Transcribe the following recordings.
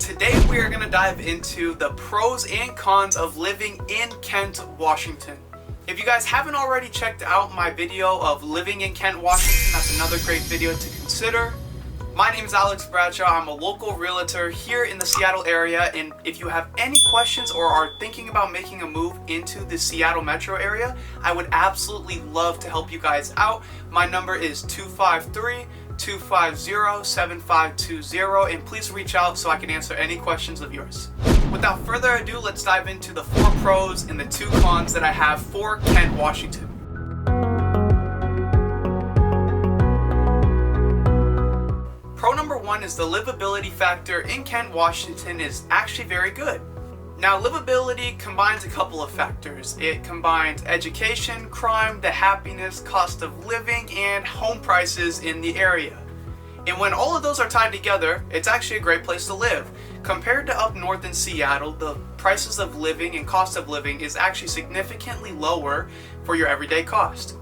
Today we are going to dive into the pros and cons of living in Kent, Washington. If you guys haven't already checked out my video of living in Kent, Washington, that's another great video to consider. My name is Alex Bradshaw. I'm a local realtor here in the Seattle area, and if you have any questions or are thinking about making a move into the Seattle metro area, I would absolutely love to help you guys out. My number is 253-250-7520, and please reach out so I can answer any questions of yours. Without further ado, let's dive into the 4 pros and the 2 cons that I have for Kent, Washington. Pro number 1 is the livability factor in Kent, Washington is actually very good. Now, livability combines a couple of factors. It combines education, crime, the happiness, cost of living, and home prices in the area. And when all of those are tied together, it's actually a great place to live. Compared to up north in Seattle, the prices of living and cost of living is actually significantly lower for your everyday cost.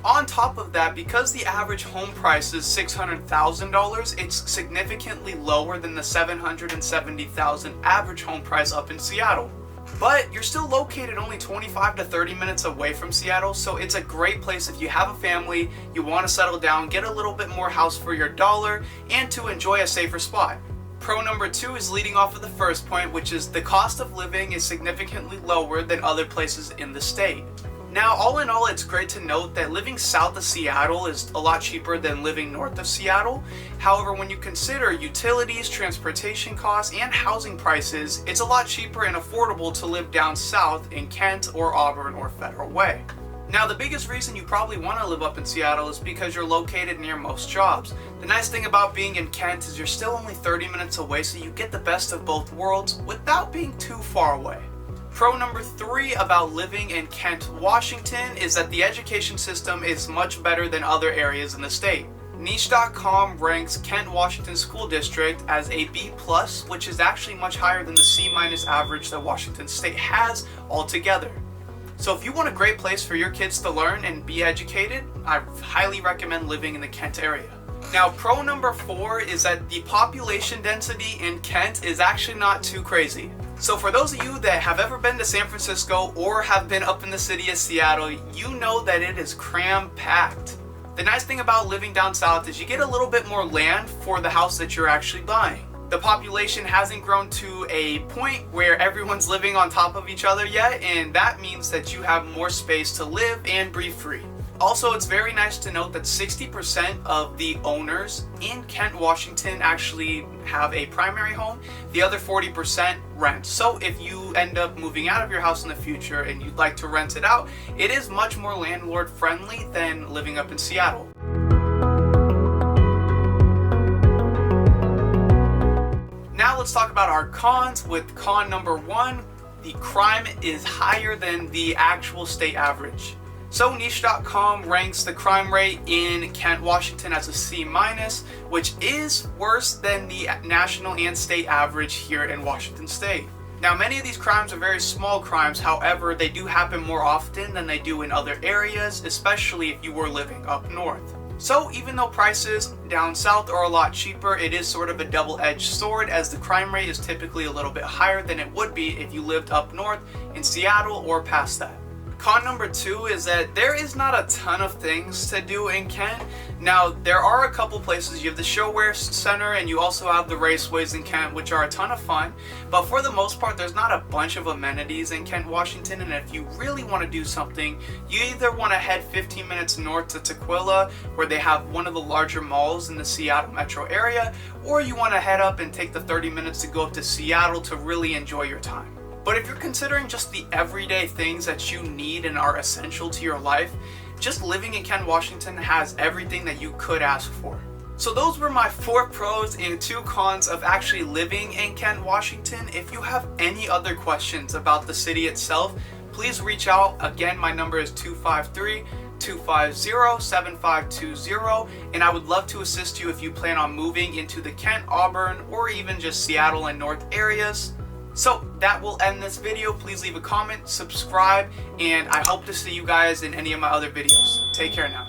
On top of that, because the average home price is $600,000, it's significantly lower than the $770,000 average home price up in Seattle. But you're still located only 25 to 30 minutes away from Seattle, so it's a great place if you have a family, you want to settle down, get a little bit more house for your dollar, and to enjoy a safer spot. Pro number 2 is leading off of the first point, which is the cost of living is significantly lower than other places in the state. Now, all in all, it's great to note that living south of Seattle is a lot cheaper than living north of Seattle. However, when you consider utilities, transportation costs, and housing prices, it's a lot cheaper and affordable to live down south in Kent or Auburn or Federal Way. Now, the biggest reason you probably want to live up in Seattle is because you're located near most jobs. The nice thing about being in Kent is you're still only 30 minutes away, so you get the best of both worlds without being too far away. Pro number 3 about living in Kent, Washington is that the education system is much better than other areas in the state. Niche.com ranks Kent, Washington School District as a B+, which is actually much higher than the C- average that Washington State has altogether. So if you want a great place for your kids to learn and be educated, I highly recommend living in the Kent area. Now, pro number 4 is that the population density in Kent is actually not too crazy. So for those of you that have ever been to San Francisco or have been up in the city of Seattle, you know that it is cram-packed. The nice thing about living down south is you get a little bit more land for the house that you're actually buying. The population hasn't grown to a point where everyone's living on top of each other yet, and that means that you have more space to live and breathe free. Also, it's very nice to note that 60% of the owners in Kent, Washington actually have a primary home. The other 40% rent. So if you end up moving out of your house in the future and you'd like to rent it out, it is much more landlord friendly than living up in Seattle. Now let's talk about our cons. With con number 1, the crime is higher than the actual state average. So Niche.com ranks the crime rate in Kent, Washington as a C-, which is worse than the national and state average here in Washington State. Now, many of these crimes are very small crimes, however, they do happen more often than they do in other areas, especially if you were living up north. So even though prices down south are a lot cheaper, it is sort of a double-edged sword, as the crime rate is typically a little bit higher than it would be if you lived up north in Seattle or past that. Con number 2 is that there is not a ton of things to do in Kent. Now, there are a couple places. You have the Showwear Center and you also have the raceways in Kent, which are a ton of fun. But for the most part, there's not a bunch of amenities in Kent, Washington. And if you really want to do something, you either want to head 15 minutes north to Tukwila, where they have one of the larger malls in the Seattle metro area, or you want to head up and take the 30 minutes to go up to Seattle to really enjoy your time. But if you're considering just the everyday things that you need and are essential to your life, just living in Kent, Washington has everything that you could ask for. So those were my 4 pros and 2 cons of actually living in Kent, Washington. If you have any other questions about the city itself, please reach out. Again, my number is 253-250-7520, and I would love to assist you if you plan on moving into the Kent, Auburn, or even just Seattle and North areas. So that will end this video. Please leave a comment, subscribe, and I hope to see you guys in any of my other videos. Take care now.